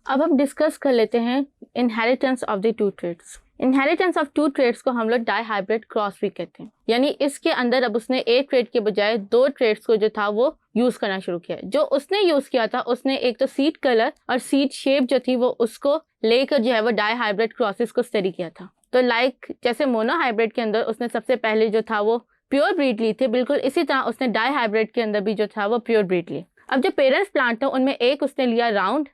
अब हम डिस्कस कर लेते हैं inheritance of the two traits. Inheritance of two traits को हम लोग डाई हाइब्रिड क्रॉस भी कहते हैं, यानी इसके अंदर अब उसने एक ट्रेड के बजाय दो ट्रेड्स को जो था वो यूज करना शुरू किया। जो उसने यूज किया था उसने एक तो सीड कलर और सीड शेप जो थी वो उसको लेकर जो है वो डाई हाइब्रिड क्रॉसेस को स्टडी किया था। तो लाइक जैसे मोनो हाइब्रिड के अंदर उसने सबसे पहले जो था वो प्योर ब्रीड ली थी, बिल्कुल इसी तरह उसने डाई हाइब्रिड के अंदर भी जो था वो प्योर ब्रीड ली। अब जो पेरेंट्स प्लांट था उनमें एक उसने लिया राउंड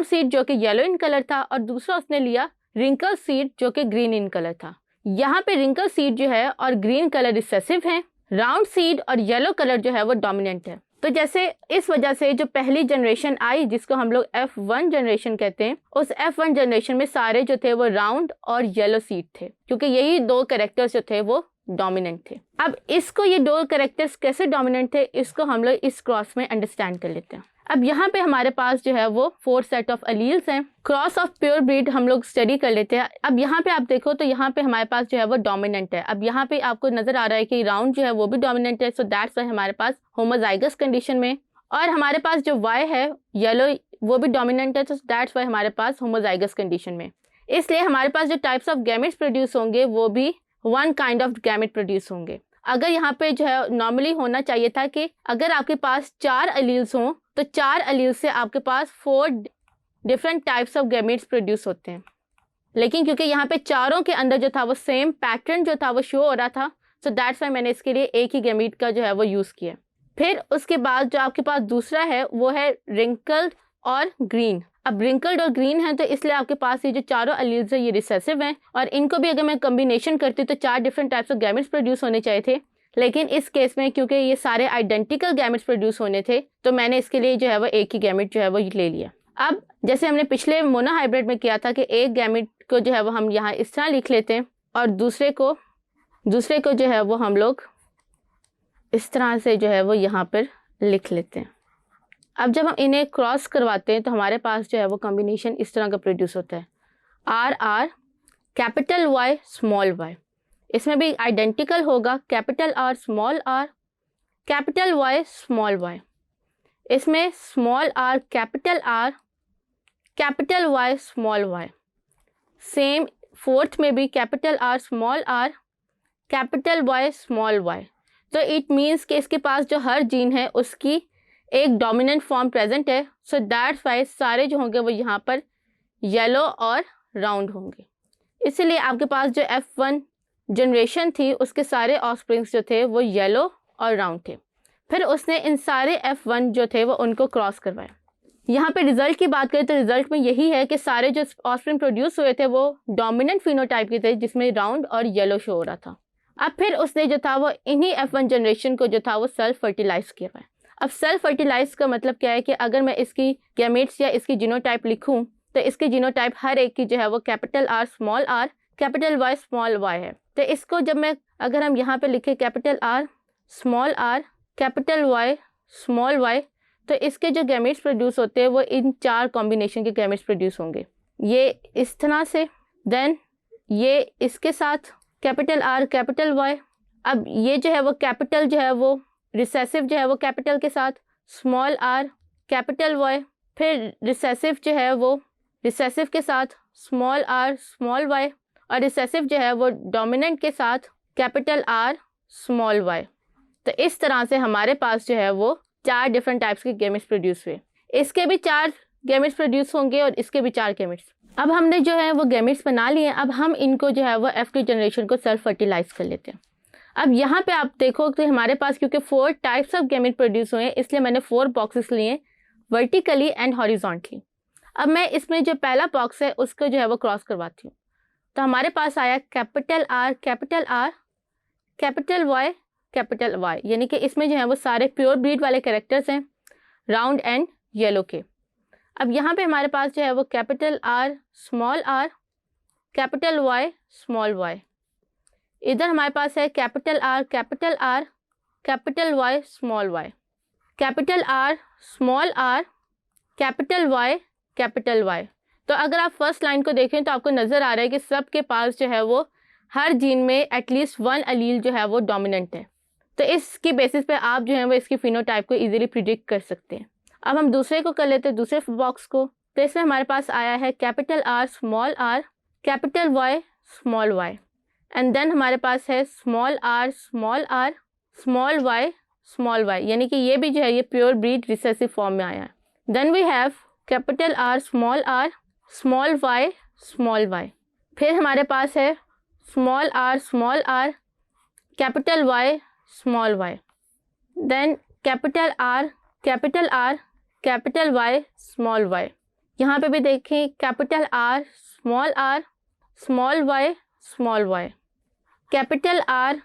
सीड जो कि येलो इन कलर था, और दूसरा उसने लिया रिंकल सीड जो कि ग्रीन इन कलर था। यहाँ पे रिंकल सीड जो है और ग्रीन कलर रिसेसिव है, राउंड सीड और येलो कलर जो है वो डोमिनेंट है। तो जैसे इस वजह से जो पहली जनरेशन आई जिसको हम लोग F1 जनरेशन कहते हैं, उस F1 जनरेशन में सारे जो थे वो राउंड और येलो सीड थे, क्योंकि यही दो कैरेक्टर्स जो थे वो डोमिनेंट थे। अब इसको ये दो कैरेक्टर्स कैसे डोमिनेंट थे इसको हम लोग इस क्रॉस में अंडरस्टैंड कर लेते हैं। अब यहाँ पे हमारे पास जो है वो 4 सेट ऑफ अलील्स हैं। क्रॉस ऑफ प्योर ब्रीड हम लोग स्टडी कर लेते हैं। अब यहाँ पे आप देखो तो यहाँ पे हमारे पास जो है वो डोमिनेंट है। अब यहाँ पे आपको नजर आ रहा है कि राउंड जो है वो भी डोमिनेंट है, सो दैट्स वाई हमारे पास होमोजाइगस कंडीशन में, और हमारे पास जो वाई है येलो वो भी डोमिनेंट है, तो दैट्स वाई हमारे पास होमोजाइगस कंडीशन में। इसलिए हमारे पास जो टाइप्स ऑफ गैमेट्स प्रोड्यूस होंगे वो भी one kind of gamete produce होंगे। अगर यहाँ पे जो है नॉर्मली होना चाहिए था कि अगर आपके पास 4 अलील्स हों तो 4 अलील से आपके पास 4 different types of gametes produce होते हैं, लेकिन क्योंकि यहाँ पे चारों के अंदर जो था वो सेम पैटर्न जो था वो शो हो रहा था, सो दैट्स वाई मैंने इसके लिए एक ही गैमेट का जो है वो यूज़ किया। फिर उसके बाद जो आपके पास दूसरा है वो है रिंकल्ड और ग्रीन। अब रिंकल्ड और ग्रीन है तो इसलिए आपके पास ये जो चारों अलील्स है ये रिसेसिव हैं, और इनको भी अगर मैं कम्बिनेशन करती तो 4 different types of gametes produce होने चाहिए थे, लेकिन इस केस में क्योंकि ये सारे आइडेंटिकल गैमेट्स प्रोड्यूस होने थे तो मैंने इसके लिए जो है वो एक ही गैमेट जो है वो ले लिया। अब जैसे हमने पिछले मोनो हाइब्रिड में किया था कि एक गैमेट को जो है वो हम यहाँ इस तरह लिख लेते हैं और दूसरे को जो है वो हम लोग इस तरह से जो है वो यहाँ पर लिख लेते हैं। अब जब हम इन्हें क्रॉस करवाते हैं तो हमारे पास जो है वो कॉम्बिनेशन इस तरह का प्रोड्यूस होता है, R capital Y small y। इसमें भी आइडेंटिकल होगा, capital R small r, capital Y small y। इसमें small r capital R, capital Y small y। Same fourth में भी capital R small r, capital Y small y। तो it means कि इसके पास जो हर जीन है उसकी एक डोमिनेंट फॉर्म प्रेजेंट है, सो दैट्स वाई सारे जो होंगे वो यहाँ पर येलो और राउंड होंगे। इसीलिए आपके पास जो F1 जनरेशन थी उसके सारे ऑफस्प्रिंग्स जो थे वो येलो और राउंड थे। फिर उसने इन सारे F1 जो थे वो उनको क्रॉस करवाया। यहाँ पे रिजल्ट की बात करें तो रिजल्ट में यही है कि सारे जो ऑफस्प्रिंग प्रोड्यूस हुए थे वो डोमिनेंट फिनोटाइप के थे जिसमें राउंड और येलो शो हो रहा था। अब फिर उसने जो था वो इन्हीं F1 जनरेशन को जो था वो सेल्फ फर्टिलाइज किया है। अब सेल्फ फर्टिलाइज का मतलब क्या है कि अगर मैं इसकी गैमेट्स या इसकी जीनोटाइप लिखूं तो इसकी जीनोटाइप हर एक की जो है वो capital R small r, capital Y small y है। तो इसको जब मैं अगर हम यहाँ पे लिखे capital R small r, capital Y small y, तो इसके जो गैमेट्स प्रोड्यूस होते हैं वो इन 4 कॉम्बिनेशन के गैमेट्स प्रोड्यूस होंगे। ये इस तरह से, देन ये इसके साथ कैपिटल R कैपिटल Y। अब ये जो है वो कैपिटल जो है वो रिसेसिव जो है वो कैपिटल के साथ, स्मॉल r कैपिटल Y। फिर रिसेसिव जो है वो रिसेसिव के साथ स्मॉल r स्मॉल y, और रिसेसिव जो है वो डोमिनेंट के साथ कैपिटल R स्मॉल y। तो इस तरह से हमारे पास जो है वो 4 डिफरेंट टाइप्स के गैमेट्स प्रोड्यूस हुए। इसके भी 4 गैमेट्स प्रोड्यूस होंगे और इसके भी 4 गैमेट्स। अब हमने जो है वो गैमेट्स बना लिए, अब हम इनको जो है वो F2 जनरेशन को सेल्फ फर्टिलाइज कर लेते हैं। अब यहाँ पे आप देखो तो हमारे पास क्योंकि 4 टाइप्स ऑफ गैमेट प्रोड्यूस हुए हैं इसलिए मैंने 4 बॉक्सेस लिए वर्टिकली एंड हॉरिजॉन्टली। अब मैं इसमें जो पहला बॉक्स है उसको जो है वो क्रॉस करवाती हूँ, तो हमारे पास आया capital R capital R, capital Y capital Y, यानी कि इसमें जो है वो सारे प्योर ब्रीड वाले कैरेक्टर्स हैं राउंड एंड येलो के। अब यहाँ पे हमारे पास जो है वो capital R small r, capital Y small y। इधर हमारे पास है capital R capital Y small y, capital R small r, capital Y capital Y। तो अगर आप फर्स्ट लाइन को देखें तो आपको नज़र आ रहा है कि सब के पास जो है वो हर जीन में एटलीस्ट 1 अलील जो है वो डोमिनेंट है। तो इसकी बेसिस पे आप जो है वो इसकी फिनोटाइप को इजीली प्रिडिक्ट कर सकते हैं। अब हम दूसरे को कर लेते हैं, दूसरे बॉक्स को। तो इसमें हमारे पास आया है capital R small r, capital Y small y, and then हमारे पास है small r small r, small y, यानी कि ये भी जो है ये प्योर ब्रीड रिसेसिव फॉर्म में आया है। Then we have capital R small r, small y, फिर हमारे पास है small r, capital Y small y, then capital R, capital Y small y। यहाँ पे भी देखें capital R, small y, small y, capital R,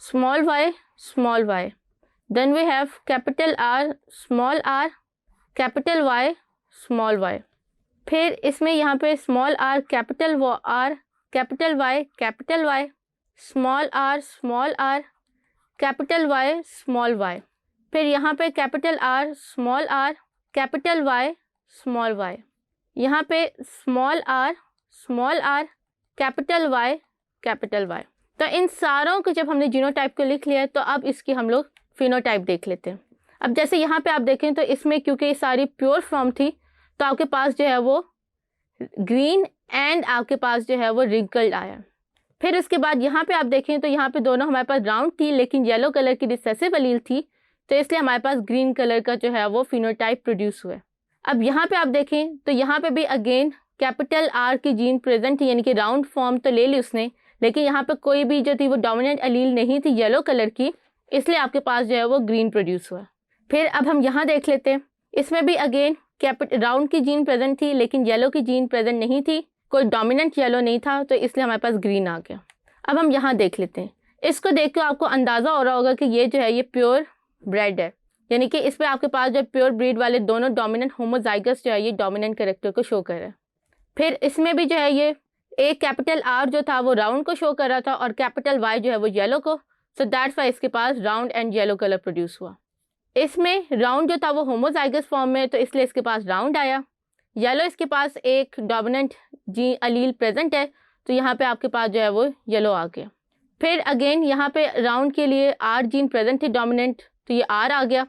small y, then we have capital R, small r, capital Y small y। फिर इसमें यहाँ पे small r, capital Y, small r, capital Y small y। फिर यहाँ पे capital R, small r, capital Y small y। यहाँ पे small r, capital Y। तो इन सारों को जब हमने जीनोटाइप को लिख लिया है तो अब इसकी हम लोग फिनोटाइप देख लेते हैं। अब जैसे यहाँ पे आप देखें तो इसमें क्योंकि ये सारी प्योर फॉर्म थी तो आपके पास जो है वो ग्रीन एंड आपके पास जो है वो रिंकल्ड आया। फिर उसके बाद यहाँ पे आप देखें तो यहाँ पे दोनों हमारे पास राउंड थी लेकिन येलो कलर की रिसेसिव एलील थी, तो इसलिए हमारे पास ग्रीन कलर का जो है वो फिनोटाइप प्रोड्यूस हुआ है। अब यहाँ पे आप देखें तो यहाँ पे भी अगेन कैपिटल R की जीन प्रेजेंट थी, यानी कि राउंड फॉर्म तो ले ली उसने, लेकिन यहाँ पे कोई भी जो थी वो डोमिनेंट एलील नहीं थी येलो कलर की, इसलिए आपके पास जो है वो ग्रीन प्रोड्यूस हुआ। फिर अब हम यहाँ देख लेते हैं, इसमें भी अगेन राउंड की जीन प्रेजेंट थी लेकिन येलो की जीन प्रेजेंट नहीं थी, कोई डोमिनेंट येलो नहीं था, तो इसलिए हमारे पास ग्रीन आ गया। अब हम यहाँ देख लेते हैं, इसको देख के आपको अंदाज़ा हो रहा होगा कि ये जो है ये प्योर ब्रेड है, यानी कि इस पर आपके पास जो प्योर ब्रीड वाले दोनों डोमिनेंट होमोजाइगस जो है ये डोमिनेंट कैरेक्टर को शो कर रहा है। फिर इसमें भी जो है ये एक कैपिटल R जो था वो राउंड को शो कर रहा था और कैपिटल Y जो है वो येलो को, सो दैट्स वाई इसके पास round and yellow colour produce हुआ। इसमें राउंड जो था वो होमोजाइगस फॉर्म में, तो इसलिए इसके पास राउंड आया। येलो इसके पास एक डोमिनेंट जी अलील प्रेजेंट है, तो यहाँ पे आपके पास जो है वो येलो आ गया। फिर अगेन यहाँ पे राउंड के लिए R जीन प्रेजेंट थी डोमिनेंट, तो ये R आ गया,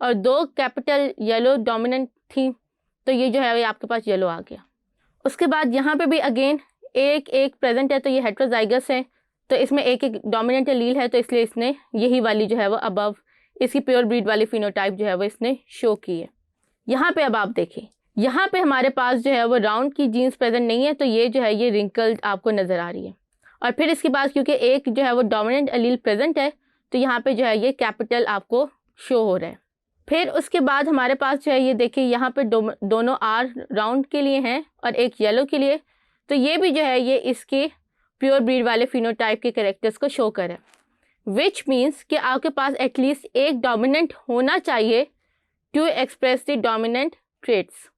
और दो कैपिटल येलो डोमिनेंट थी, तो ये जो है ये आपके पास येलो आ गया। उसके बाद यहाँ पे भी अगेन एक प्रेजेंट है, तो ये हेट्रोजाइगस है, तो इसमें एक डोमिनेंट एलील है, तो इसलिए इसने यही वाली जो है वो अबव इसकी प्योर ब्रीड वाली फिनोटाइप जो है वो इसने शो की है। यहाँ पे अब आप देखें, यहाँ पे हमारे पास जो है वो राउंड की जीन्स प्रेजेंट नहीं है, तो ये जो है ये रिंकल्ड आपको नज़र आ रही है। और फिर इसके बाद क्योंकि एक जो है वो डोमिनेंट एलील प्रेजेंट है, तो यहाँ पे जो है ये कैपिटल आपको शो हो रहा है। फिर उसके बाद हमारे पास जो है ये देखिए यहाँ पे दोनों R राउंड के लिए हैं और एक येलो के लिए, तो ये भी जो है ये इसके प्योर ब्रीड वाले फिनोटाइप के कैरेक्टर्स को शो करे, विच मीन्स कि आपके पास एटलीस्ट एक डोमिनेंट होना चाहिए to express the dominant traits.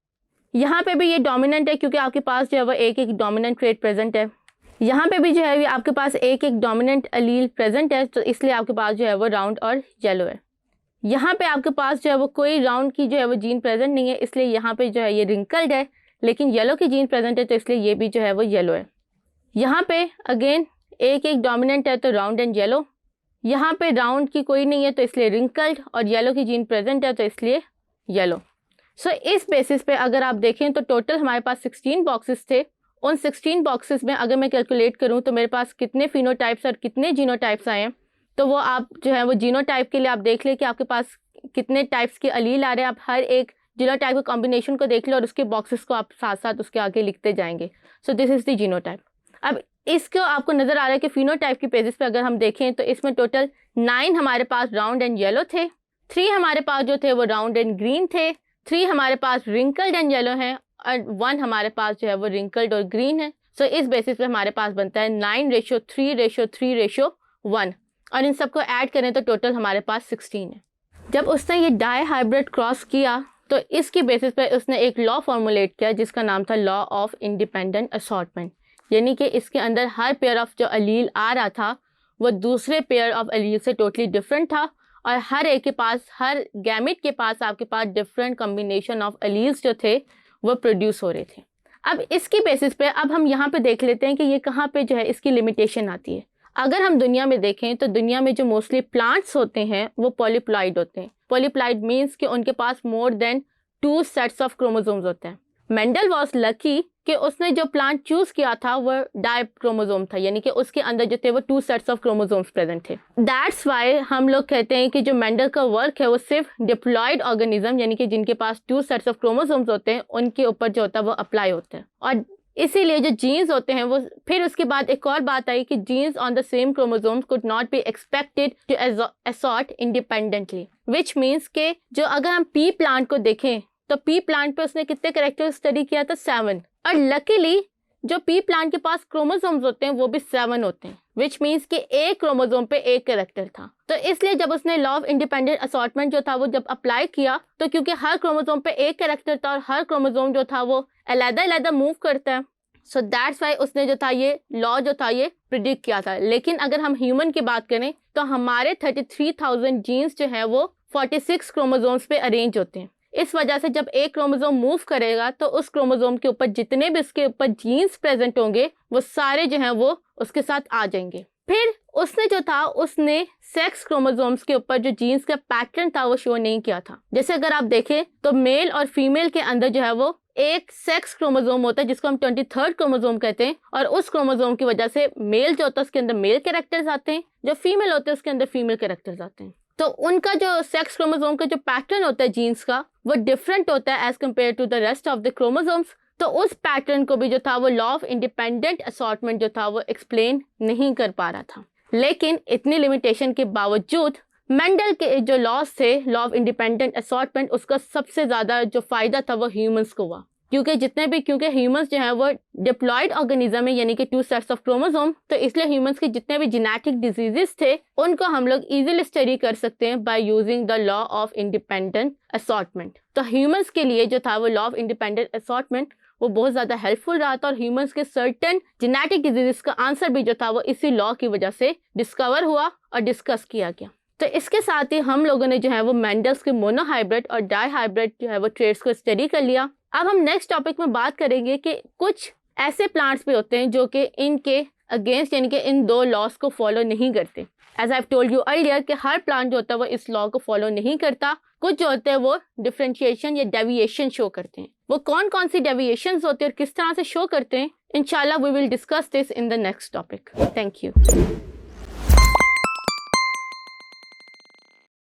यहाँ पे भी ये डोमिनेंट है क्योंकि आपके पास जो है वो एक डोमिनेंट ट्रेट प्रेजेंट है। यहाँ पे भी जो है आपके पास एक डोमिनेंट एलील प्रेजेंट है, तो इसलिए आपके पास जो है वो राउंड और येलो है। यहाँ पे आपके पास जो है वो कोई राउंड की जो है वो जीन प्रेजेंट नहीं है, इसलिए यहाँ पे जो है ये रिंकल्ड है, लेकिन येलो की जीन प्रेजेंट है, तो इसलिए ये भी जो है वो येलो है। यहाँ पे अगेन एक डोमिनेंट है, तो राउंड एंड येलो। यहाँ पे राउंड की कोई नहीं है, तो इसलिए रिंकल्ड, और येलो की जीन प्रेजेंट है, तो इसलिए येलो। सो इस बेसिस पे अगर आप देखें तो टोटल हमारे पास 16 बॉक्सेस थे। उन 16 बॉक्सेस में अगर मैं कैलकुलेट करूँ तो मेरे पास कितने फिनोटाइप्स और कितने जीनोटाइप्स आए हैं, तो वो आप जो है वो जीनोटाइप के लिए आप देख लें कि आपके पास कितने टाइप्स के अलील आ रहे हैं। आप हर एक जीनोटाइप के कॉम्बिनेशन को देख लें और उसके बॉक्सेस को आप साथ साथ उसके आगे लिखते जाएंगे। So this is the genotype. अब इसको आपको नज़र आ रहा है कि फिनोटाइप की पेजेस पे अगर हम देखें तो इसमें टोटल 9 हमारे पास राउंड एंड येलो थे, 3 हमारे पास जो थे वो राउंड एंड ग्रीन थे, 3 हमारे पास रिंकल्ड एंड येलो हैं, और 1 हमारे पास जो है वो रिंकल्ड और ग्रीन है। सो इस बेसिस पे हमारे पास बनता है 9:3:3:1, और इन सबको ऐड करें तो टोटल हमारे पास 16 है। जब उसने ये डाई हाइब्रिड क्रॉस किया तो इसकी बेसिस पे उसने एक लॉ फॉर्मुलेट किया जिसका नाम था लॉ ऑफ इंडिपेंडेंट असॉर्टमेंट, यानी कि इसके अंदर हर पेयर ऑफ जो अलील आ रहा था वो दूसरे पेयर ऑफ अलील से टोटली डिफरेंट था, और हर एक के पास, हर गैमेट के पास आपके पास डिफरेंट कॉम्बिनेशन ऑफ अलील्स जो थे वो प्रोड्यूस हो रहे थे। अब इसकी बेसिस पे अब हम यहाँ पे देख लेते हैं कि ये कहाँ पे जो है इसकी लिमिटेशन आती है। अगर हम दुनिया में देखें तो दुनिया में जो मोस्टली प्लांट्स होते हैं वो पॉलीप्लॉइड होते हैं। पॉलीप्लॉइड मीन्स कि उनके पास more than 2 sets of chromosomes होते हैं। मेंडल वॉज लकी कि उसने जो प्लांट चूज किया था वो डाई क्रोमोसोम था, यानी कि उसके अंदर जो थे वो 2 सेट्स ऑफ क्रोमोसोम्स प्रेजेंट थे। दैट्स वाई हम लोग कहते हैं कि जो मेंडल का वर्क है वो सिर्फ डिप्लॉयड ऑर्गेनिज्म, यानी कि जिनके पास 2 सेट्स ऑफ क्रोमोसोम्स होते हैं उनके ऊपर जो होता है वो अप्लाई होता है। और इसीलिए जो जीन्स होते हैं वो, फिर उसके बाद एक और बात आई कि genes on the same chromosomes could not be expected to assort independently, which means के जो अगर हम पी प्लांट को देखें तो पी प्लांट पे उसने कितने कैरेक्टर स्टडी किया था? 7। और लकीली जो पी प्लांट के पास क्रोमोसोम्स होते हैं वो भी 7 होते हैं, विच मीन्स कि एक क्रोमोसोम पे एक कैरेक्टर था। तो इसलिए जब उसने लॉ ऑफ इंडिपेंडेंट असॉर्टमेंट जो था वो जब अप्लाई किया, तो क्योंकि हर क्रोमोसोम पे एक कैरेक्टर था और हर क्रोमोसोम जो था वो अलग-अलग मूव करता है, सो दैट्स वाई उसने जो था ये लॉ जो था ये प्रिडिक्ट किया था। लेकिन अगर हम ह्यूमन की बात करें तो हमारे 33,000 जीन्स जो है वो 46 क्रोमोसोम्स पे अरेंज होते हैं। इस वजह से जब एक क्रोमोसोम मूव करेगा तो उस क्रोमोसोम के ऊपर जितने भी उसके ऊपर जीन्स प्रेजेंट होंगे वो सारे जो हैं वो उसके साथ आ जाएंगे। फिर उसने जो था उसने सेक्स क्रोमोसोम्स के ऊपर जो जीन्स का पैटर्न था वो शो नहीं किया था। जैसे अगर आप देखें तो मेल और फीमेल के अंदर जो है वो एक सेक्स क्रोमोसोम होता है जिसको हम 23rd क्रोमोसोम कहते हैं, और उस क्रोमोसोम की वजह से मेल जो होता है उसके अंदर मेल कैरेक्टर्स आते हैं, जो फीमेल होते हैं उसके अंदर फीमेल कैरेक्टर्स आते हैं। तो उनका जो सेक्स क्रोमोसोम का जो पैटर्न होता है जीन्स का वो डिफरेंट होता है as compare to the rest of the chromosomes. तो उस पैटर्न को भी जो था वो लॉ ऑफ इंडिपेंडेंट असॉर्टमेंट जो था वो एक्सप्लेन नहीं कर पा रहा था। लेकिन इतनी लिमिटेशन के बावजूद मेंडल के जो लॉज थे, लॉ ऑफ इंडिपेंडेंट असॉर्टमेंट, उसका सबसे ज़्यादा जो फ़ायदा था वो ह्यूमंस को हुआ, क्योंकि ह्यूमंस जो है वो डिप्लॉयड ऑर्गेनिज्म है, यानी कि 2 सेट्स ऑफ क्रोमोसोम। तो इसलिए ह्यूमंस के जितने भी जेनेटिक डिजीजेस थे उनको हम लोग इजीली स्टडी कर सकते हैं by using the law of independent assortment. तो ह्यूमंस के लिए जो था वो लॉ ऑफ इंडिपेंडेंट असॉर्टमेंट वो बहुत ज़्यादा हेल्पफुल रहा था, और ह्यूमंस के सर्टेन जेनेटिक डिजीजेस का आंसर भी जो था वो इसी लॉ की वजह से डिस्कवर हुआ और डिस्कस किया गया। तो इसके साथ ही हम लोगों ने जो है वो मेंडल्स के मोनोहाइब्रिड और डाईहाइब्रिड जो है वो ट्रेड्स को स्टडी कर लिया। अब हम नेक्स्ट टॉपिक में बात करेंगे कि कुछ ऐसे प्लांट्स भी होते हैं जो कि इनके अगेंस्ट, यानी कि इन 2 लॉज को फॉलो नहीं करते। As I told you earlier कि हर प्लांट जो होता है वो इस लॉ को फॉलो नहीं करता। कुछ जो होते हैं वो डिफरेंशिएशन या डेविएशन शो करते हैं। वो कौन कौन सी डेविएशंस होते हैं और किस तरह से शो करते हैं, इंशाल्लाह we will discuss this in the next topic. Thank you.